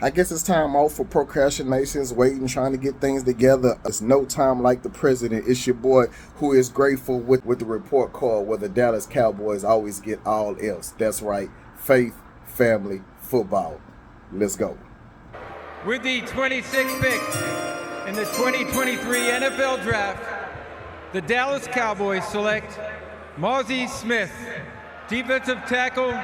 I guess it's time off for procrastinations, waiting, trying to get things together. It's no time like the president. It's your boy who is grateful with the report card where the Dallas Cowboys always get all else. That's right, faith, family, football. Let's go. With the 26th pick in the 2023 NFL Draft, the Dallas Cowboys select Mazi Smith, defensive tackle,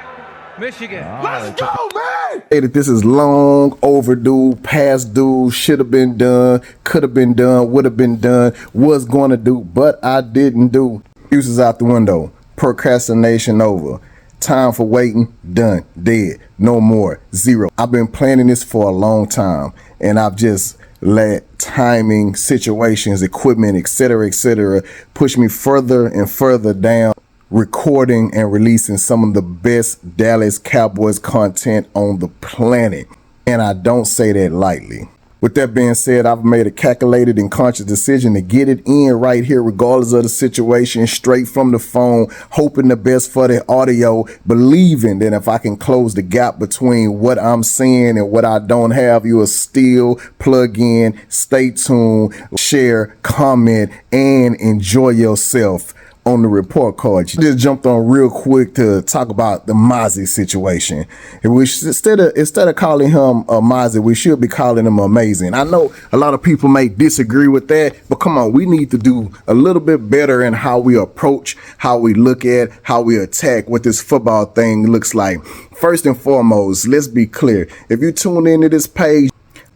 Michigan. Let's go, man! Hey, this is long overdue, past due, should have been done, could have been done, would have been done, was going to do, but I didn't do. Excuses out the window. Procrastination over. Time for waiting, done, dead, no more, zero. I've been planning this for a long time, and I've just let timing, situations, equipment, etc., push me further and further down, recording and releasing some of the best Dallas Cowboys content on the planet. And I don't say that lightly. With that being said, I've made a calculated and conscious decision to get it in right here, regardless of the situation, straight from the phone, hoping the best for the audio, believing that if I can close the gap between what I'm saying and what I don't have, you will still plug in, stay tuned, share, comment, and enjoy yourself on the report card. You just jumped on real quick to talk about the Mazi situation. And we should, instead of calling him a Mazi, we should be calling him amazing. I know a lot of people may disagree with that, but come on, we need to do a little bit better in how we approach, how we look at, how we attack what this football thing looks like. First and foremost, let's be clear. If you tune into this page,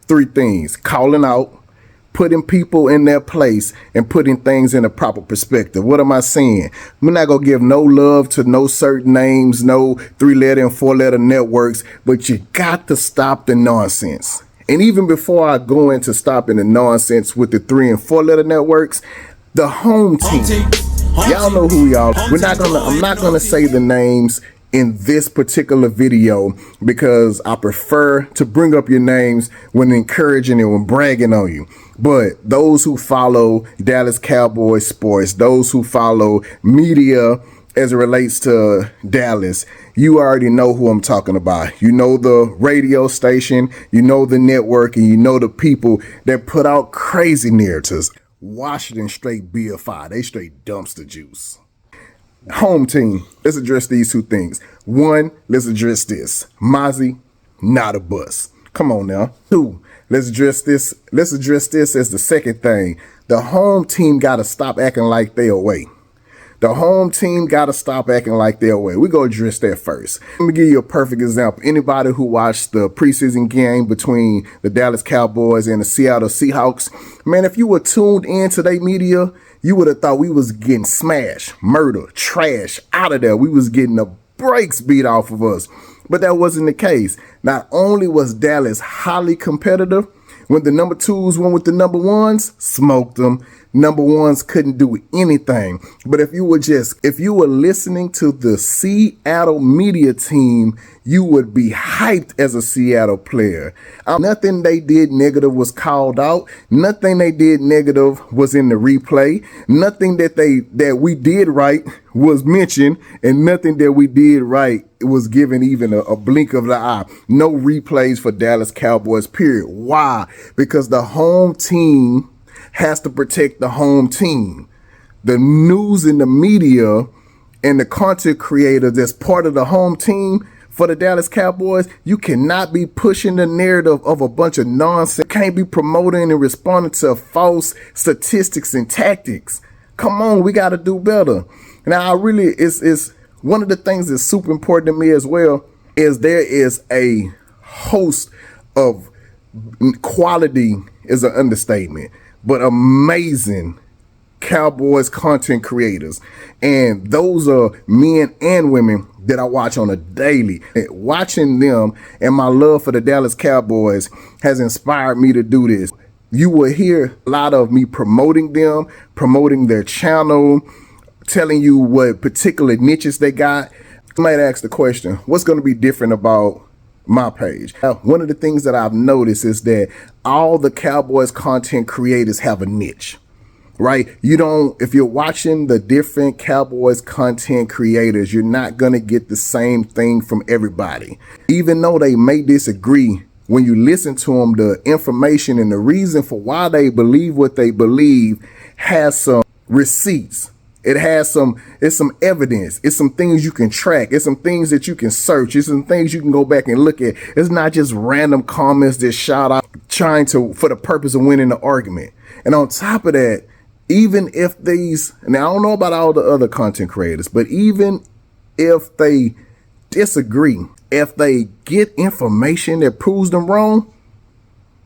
three things: calling out, putting people in their place, and putting things in a proper perspective. What am I saying? We're not going to give no love to no certain names, no 3-letter and 4-letter networks, but you got to stop the nonsense. And even before I go into stopping the nonsense with the 3 and 4-letter networks, the home team, y'all know who y'all. I'm not gonna say the names in this particular video because I prefer to bring up your names when encouraging and when bragging on you. But those who follow Dallas Cowboys sports, those who follow media as it relates to Dallas, you already know who I'm talking about. You know the radio station, you know the network, and you know the people that put out crazy narratives. Washington straight BFI, they straight dumpster juice. Home team, let's address these two things. One, let's address this. Mazi, not a bust. Come on now. Two, let's address this as the second thing. The home team got to stop acting like they away. The home team got to stop acting like they're away. We're going to address that first. Let me give you a perfect example. Anybody who watched the preseason game between the Dallas Cowboys and the Seattle Seahawks, man, if you were tuned into their media, you would have thought we was getting smashed, murder, trash out of there. We was getting the brakes beat off of us. But that wasn't the case. Not only was Dallas highly competitive, when the number 2s went with the number 1s, smoked them. Number 1s couldn't do anything. But if you were listening to the Seattle media team, you would be hyped as a Seattle player. Nothing they did negative was called out. Nothing they did negative was in the replay. Nothing that we did right was mentioned, and nothing that we did right was given even a blink of the eye. No replays for Dallas Cowboys, period. Why? Because the home team has to protect the home team. The news and the media and the content creator that's part of the home team for the Dallas Cowboys, you cannot be pushing the narrative of a bunch of nonsense. Can't be promoting and responding to false statistics and tactics. Come on, we got to do better. Now, it's one of the things that's super important to me as well is there is a host of quality is an understatement, but amazing Cowboys content creators. And those are men and women that I watch on a daily. And watching them and my love for the Dallas Cowboys has inspired me to do this. You will hear a lot of me promoting them, promoting their channel, telling you what particular niches they got. You might ask the question, what's going to be different about my page? One of the things that I've noticed is that all the Cowboys content creators have a niche, right? If you're watching the different Cowboys content creators, you're not going to get the same thing from everybody. Even though they may disagree when you listen to them, the information and the reason for why they believe what they believe has some receipts. It's some evidence. It's some things you can track. It's some things that you can search. It's some things you can go back and look at. It's not just random comments that shout out for the purpose of winning the argument. And on top of that, even if now I don't know about all the other content creators, but even if they disagree, if they get information that proves them wrong,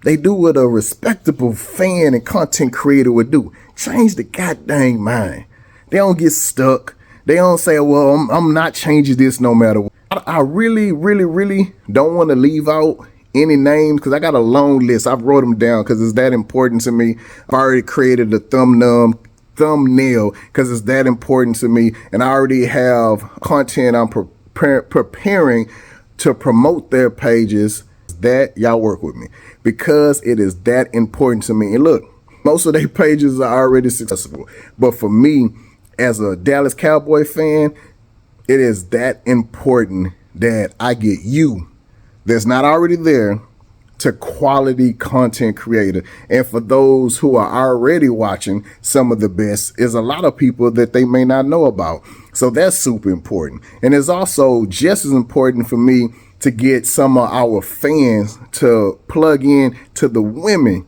they do what a respectable fan and content creator would do. Change the goddamn mind. They don't get stuck. They don't say, well, I'm not changing this no matter what. I really, really, really don't want to leave out any names because I got a long list. I've wrote them down because it's that important to me. I already created the thumbnail because it's that important to me. And I already have content I'm preparing to promote their pages. That y'all work with me because it is that important to me. And look, most of their pages are already successful. But for me, as a Dallas Cowboy fan, it is that important that I get you that's not already there to quality content creator. And for those who are already watching some of the best, is a lot of people that they may not know about. So that's super important. And it's also just as important for me to get some of our fans to plug in to the women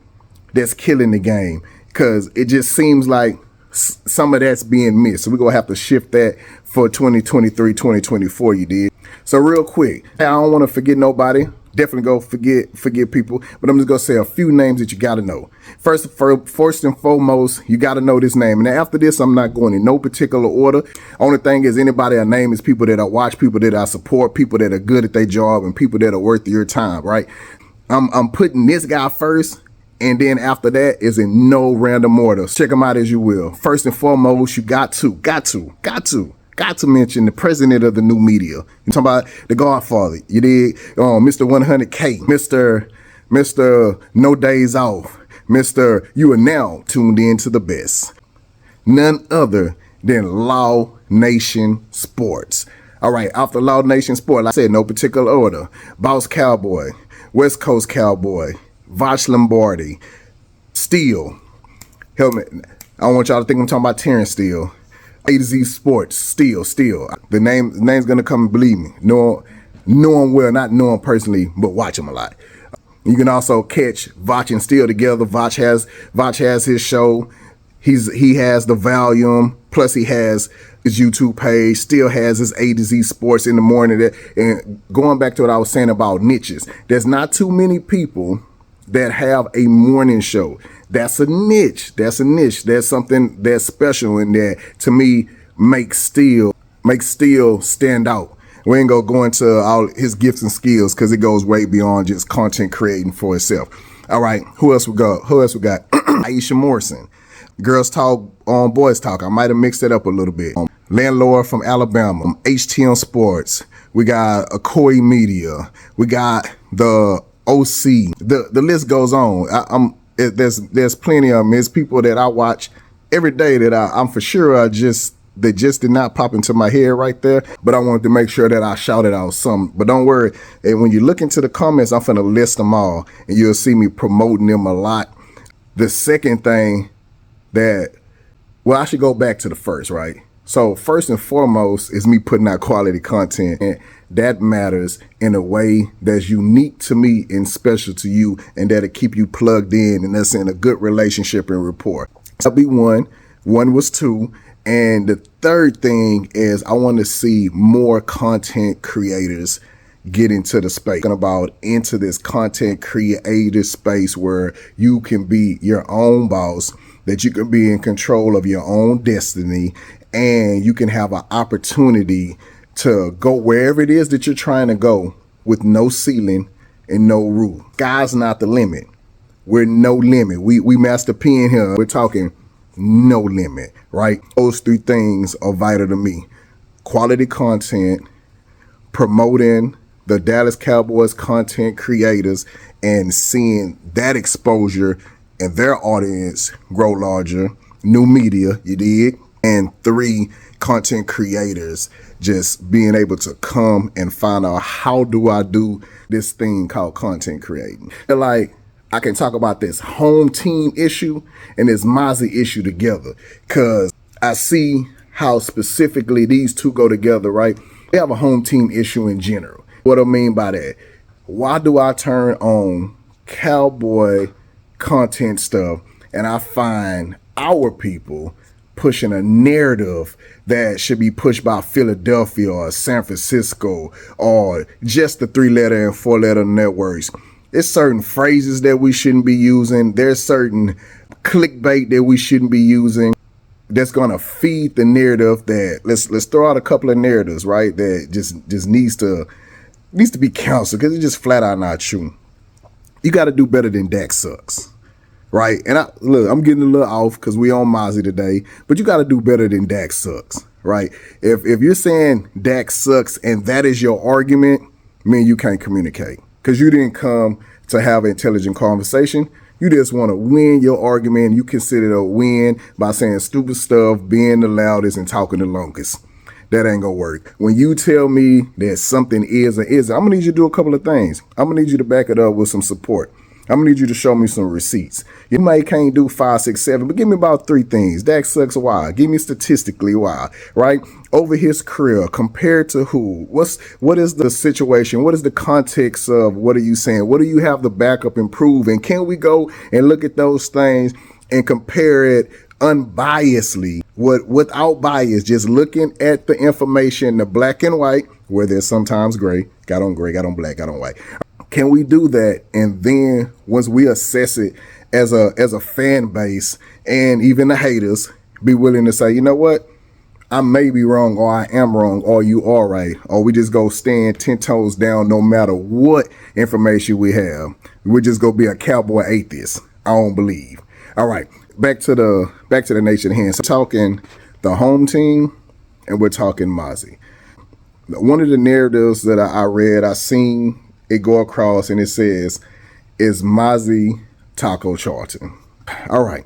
that's killing the game, because it just seems like some of that's being missed. So we're going to have to shift that for 2023, 2024, you did. So real quick, I don't want to forget nobody. Definitely go forget people, but I'm just going to say a few names that you got to know. First and foremost, you got to know this name. And after this, I'm not going in no particular order. Only thing is anybody I name is people that I watch, people that I support, people that are good at their job, and people that are worth your time, right? I'm putting this guy first. And then after that is in no random order. Check them out as you will. First and foremost, you got to mention the president of the new media. You're talking about the Godfather. You did Mr. 100K, Mr. No Days Off, Mr. You are now tuned in to the best. None other than Law Nation Sports. All right, after Law Nation Sport, like I said, no particular order. Boss Cowboy, West Coast Cowboy, Voch Lombardi, Steele. Help me. I don't want y'all to think I'm talking about Terrence Steele. A to Z Sports, Steele. The name's gonna come, believe me. Know him well, not know him personally, but watch him a lot. You can also catch Voch and Steele together. Voch has his show. He has the volume, plus he has his YouTube page, still has his A to Z Sports in the morning. And going back to what I was saying about niches, there's not too many people that have a morning show. That's a niche. There's something that's special in that, to me, makes Steele stand out. We ain't gonna go into all his gifts and skills because it goes way beyond just content creating for itself. All right, who else we got? Iisha Morrison. Girls Talk on Boys Talk. I might have mixed it up a little bit. LandLord from Alabama. HTM Sports. We got Akoye Media. We got the OC. The list goes on. There's plenty of them. There's people that I watch every day that I'm for sure they just did not pop into my head right there. But I wanted to make sure that I shouted out some. But don't worry, and when you look into the comments, I'm finna list them all, and you'll see me promoting them a lot. The second thing I should go back to the first, right? So first and foremost is me putting out quality content, and that matters in a way that's unique to me and special to you, and that'll keep you plugged in and that's in a good relationship and rapport. That'll be one was two. And the third thing is I want to see more content creators get into the space, into this content creator space where you can be your own boss, that you can be in control of your own destiny, and you can have an opportunity to go wherever it is that you're trying to go with no ceiling and no roof. Sky's not the limit. We're no limit. We Master P in here. We're talking no limit, right? Those three things are vital to me. Quality content, promoting the Dallas Cowboys content creators, and seeing that exposure and their audience grow larger. New media, you dig? And three, content creators just being able to come and find out how do I do this thing called content creating. Like, I can talk about this home team issue and this Mazi issue together, because I see how specifically these two go together, right? We have a home team issue in general. What I mean by that, why do I turn on cowboy content stuff and I find our people pushing a narrative that should be pushed by Philadelphia or San Francisco or just the 3-letter and 4-letter networks? There's certain phrases that we shouldn't be using. There's certain clickbait that we shouldn't be using that's gonna feed the narrative that let's throw out a couple of narratives, right? That just needs to be canceled because it's just flat out not true. You got to do better than Dak sucks, right? And I'm getting a little off because we on Mazi today, but you got to do better than Dak sucks, right? If you're saying Dak sucks and that is your argument, man, you can't communicate because you didn't come to have an intelligent conversation. You just want to win your argument. You consider it a win by saying stupid stuff, being the loudest, and talking the longest. That ain't gonna work. When you tell me that something is or isn't, I'm gonna need you to do a couple of things. I'm gonna need you to back it up with some support. I'm gonna need you to show me some receipts. You might can't do 5, 6, 7, but give me about 3 things. Dak sucks why? Give me statistically why, right? Over his career, compared to who? What is the situation? What is the context of what are you saying? What do you have the backup and prove? And can we go and look at those things and compare it unbiasedly, without bias, just looking at the information, the black and white, where there's sometimes gray, got on black, got on white. Can we do that? And then once we assess it as a fan base and even the haters, be willing to say, you know what? I may be wrong, or I am wrong, or you are right, or we just go stand 10 toes down no matter what information we have. We're just gonna be a cowboy atheist. I don't believe. All right, back to the nation at hand. So talking the home team, and we're talking Mazi. One of the narratives that I read, I seen it go across, and it says, "Is Mazi Taco Charlton?" All right.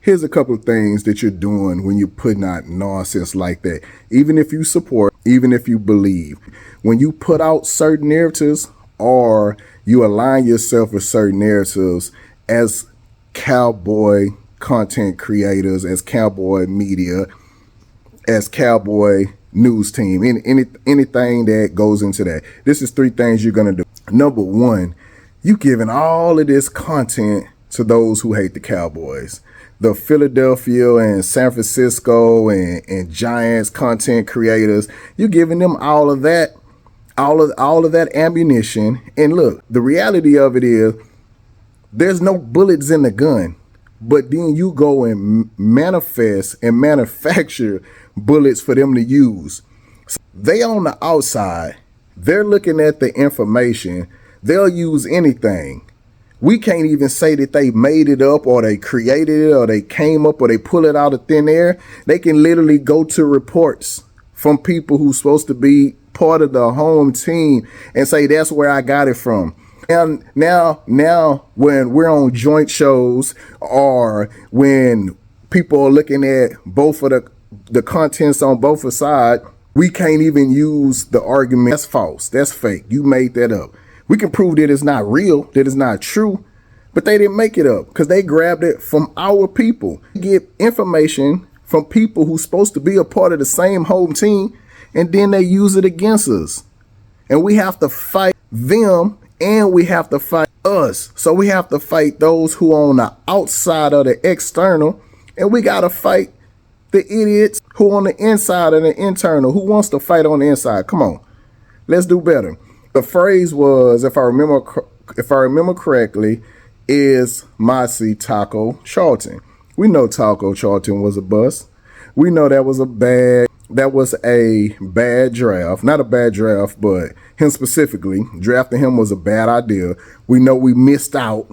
Here's a couple of things that you're doing when you're putting out nonsense like that. Even if you support, even if you believe, when you put out certain narratives or you align yourself with certain narratives as cowboy content creators, as cowboy media, as cowboy news team, anything that goes into that. This is 3 things you're going to do. Number 1, you giving all of this content to those who hate the Cowboys. The Philadelphia and San Francisco and Giants content creators, you're giving them all of that ammunition. And look, the reality of it is there's no bullets in the gun, but then you go and manifest and manufacture bullets for them to use. So they on the outside, they're looking at the information, they'll use anything. We can't even say that they made it up or they created it or they came up or they pull it out of thin air. They can literally go to reports from people who's supposed to be part of the home team and say, that's where I got it from. And now when we're on joint shows or when people are looking at both of the contents on both sides, we can't even use the argument, that's false, that's fake, you made that up. We can prove that it's not real, that it's not true, but they didn't make it up because they grabbed it from our people. We get information from people who's supposed to be a part of the same home team, and then they use it against us. And we have to fight them, and we have to fight us. So we have to fight those who are on the outside of the external, and we got to fight the idiots who are on the inside of the internal, who wants to fight on the inside. Come on, let's do better. The phrase was, if I remember correctly, is Mazi Taco Charlton. We know Taco Charlton was a bust. We know that was a bad draft. Not a bad draft, but him specifically, drafting him was a bad idea. We know we missed out.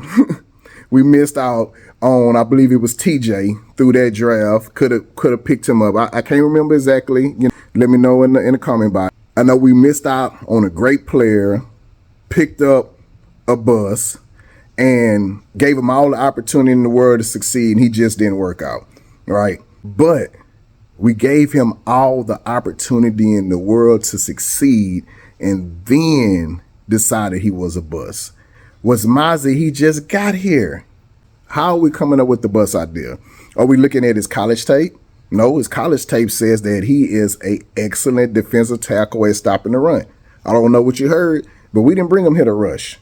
We missed out on, I believe it was TJ through that draft. Could have picked him up. I can't remember exactly. Let me know in the comment box. I know we missed out on a great player, picked up a bus, and gave him all the opportunity in the world to succeed, and he just didn't work out, right? But We gave him all the opportunity in the world to succeed and then decided he was a bust. Was Mazi, he just got here. How are we coming up with the bust idea? Are we looking at his college tape? No, his college tape says that he is an excellent defensive tackle at stopping the run. I don't know what you heard, but we didn't bring him here to rush.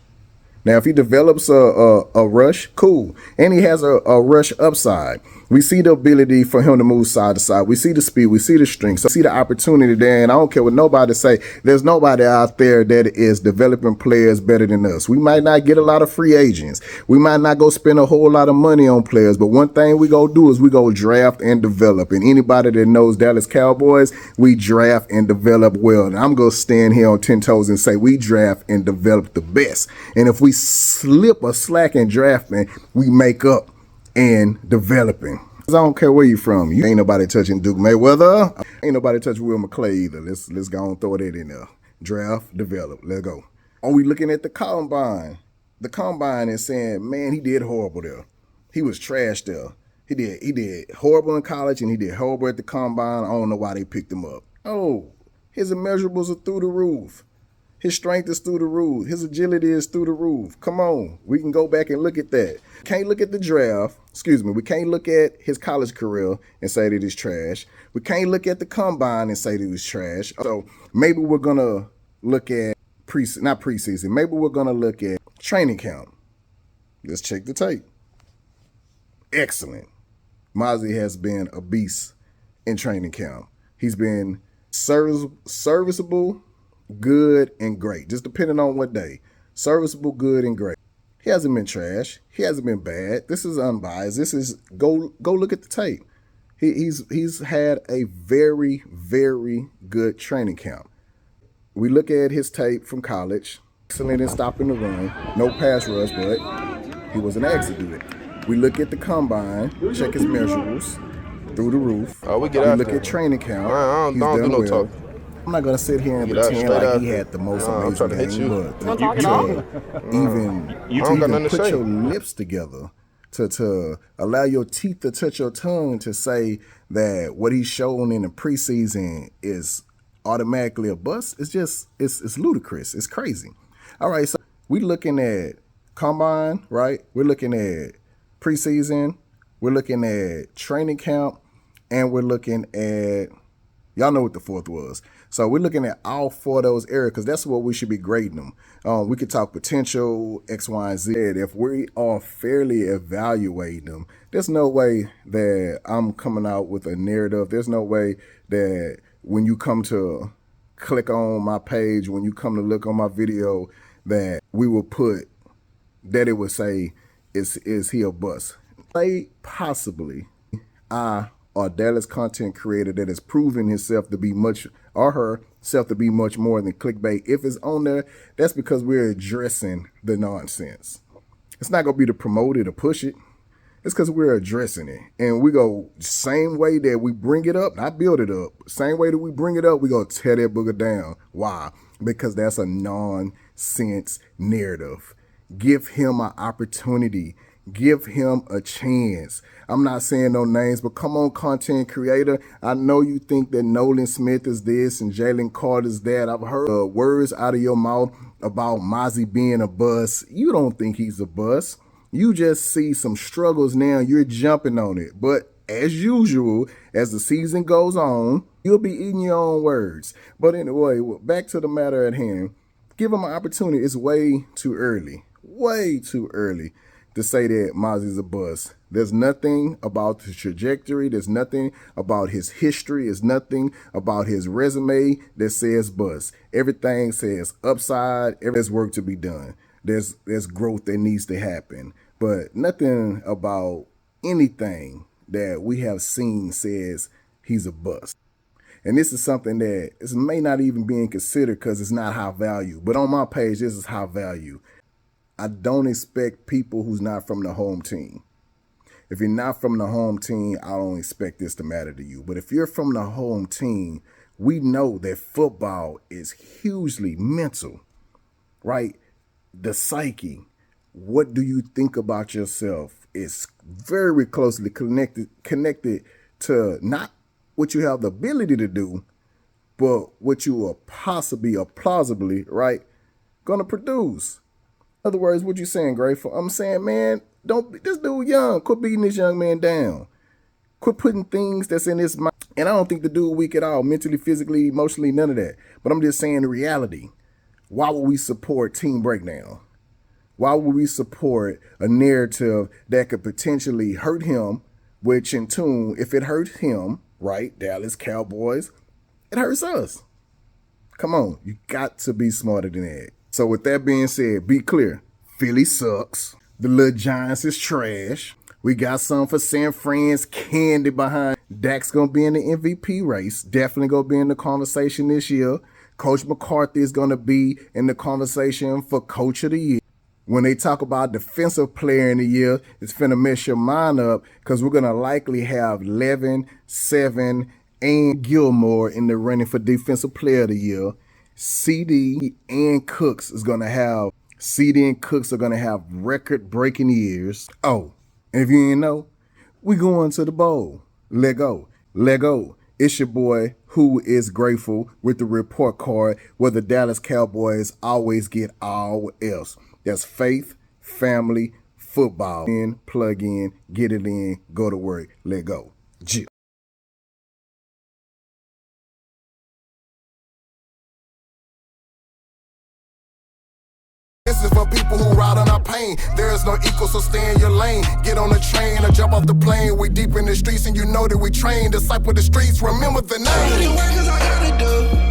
Now, if he develops a rush, cool. And he has a rush upside. We see the ability for him to move side to side. We see the speed. We see the strength. So we see the opportunity there. And I don't care what nobody say. There's nobody out there that is developing players better than us. We might not get a lot of free agents. We might not go spend a whole lot of money on players. But one thing we go do is we go draft and develop. And anybody that knows Dallas Cowboys, we draft and develop well. And I'm going to stand here on 10 toes and say we draft and develop the best. And if we slip or slack in drafting, we make up and developing. I don't care where you from. You ain't nobody touching Duke Mayweather. Ain't nobody touching Will McClay either. Let's go and throw that in there. Draft, develop. Let's go. Are we looking at the combine? The combine is saying, man, he did horrible there. He was trash there. He did horrible in college and he did horrible at the combine. I don't know why they picked him up. Oh, his immeasurables are through the roof. His strength is through the roof. His agility is through the roof. Come on. We can go back and look at that. Can't look at the draft. We can't look at his college career and say that he's trash. We can't look at the combine and say that he's trash. So maybe we're going to look at not preseason. Maybe we're going to look at training camp. Let's check the tape. Excellent. Mazi has been a beast in training camp. He's been serviceable, good, and great, just depending on what day. Serviceable, good, and great. He hasn't been trash. He hasn't been bad. This is unbiased. This is go look at the tape. He's had a very, very good training camp. We look at his tape from college. Excellent in stopping the run. No pass rush, but he wasn't asked to do it. We look at the combine, check his measurables through the roof. We look at training camp. I don't do no talk. I'm not gonna sit here and pretend like he had the most amazing game, but even put your lips together to allow your teeth to touch your tongue to say that what he's shown in the preseason is automatically a bust. It's ludicrous. It's crazy. All right, so we're looking at combine, right? We're looking at preseason. We're looking at training camp, and we're looking at, y'all know what the fourth was. So we're looking at all four of those areas because that's what we should be grading them. We could talk potential, X, Y, and Z. If we are fairly evaluating them, there's no way that I'm coming out with a narrative. There's no way that when you come to click on my page, when you come to look on my video, that we will put, that it would say, is he a bust? Say possibly or Dallas content creator that has proven himself to be much, or herself to be much more than clickbait. If it's on there, that's because we're addressing the nonsense. It's not going to be to promote it or push it. It's because we're addressing it. And we go, same way that we bring it up, not build it up, same way that we bring it up, we go tear that booger down. Why? Because that's a nonsense narrative. Give him an opportunity. Give him a chance. I'm not saying no names, but come on, content creator. I know you think that Nolan Smith is this and Jalen Carter's that. I've heard words out of your mouth about Mazi being a bust. You don't think he's a bust. You just see some struggles now. You're jumping on it. But as usual, as the season goes on, you'll be eating your own words. But anyway, back to the matter at hand. Give him an opportunity. It's way too early. Way too early to say that Mazi's a bust. There's nothing about the trajectory. There's nothing about his history. There's nothing about his resume that says bust. Everything says upside. There's work to be done. There's growth that needs to happen. But nothing about anything that we have seen says he's a bust. And this is something that may not even be considered because it's not high value. But on my page, this is high value. I don't expect people who's not from the home team. If you're not from the home team, I don't expect this to matter to you. But if you're from the home team, we know that football is hugely mental, right? The psyche, what do you think about yourself is very closely connected to not what you have the ability to do, but what you are possibly or plausibly, right, gonna produce. In other words, what you saying, Grateful? I'm saying, man, don't, this dude young. Quit beating this young man down. Quit putting things that's in his mind. And I don't think the dude weak at all, mentally, physically, emotionally, none of that. But I'm just saying the reality. Why would we support team breakdown? Why would we support a narrative that could potentially hurt him, which in tune, if it hurts him, right, Dallas Cowboys, it hurts us. Come on, you got to be smarter than that. So with that being said, be clear. Philly sucks. The little Giants is trash. We got some for San Fran's candy behind. Dak's going to be in the MVP race. Definitely going to be in the conversation this year. Coach McCarthy is going to be in the conversation for Coach of the Year. When they talk about Defensive Player in the Year, it's finna mess your mind up because we're going to likely have Levin, Seven, and Gilmore in the running for Defensive Player of the Year. CD and Cooks are going to have record-breaking years. Oh, and if you didn't know, we going to the bowl. Let go. It's your boy who is grateful with the report card where the Dallas Cowboys always get all else. That's faith, family, football. Plug in, get it in, go to work, let go. Jill. This is for people who ride on our pain. There is no equal, so stay in your lane. Get on the train or jump off the plane. We deep in the streets and you know that we train. Disciple the streets, remember the name. Work 'cause I gotta do.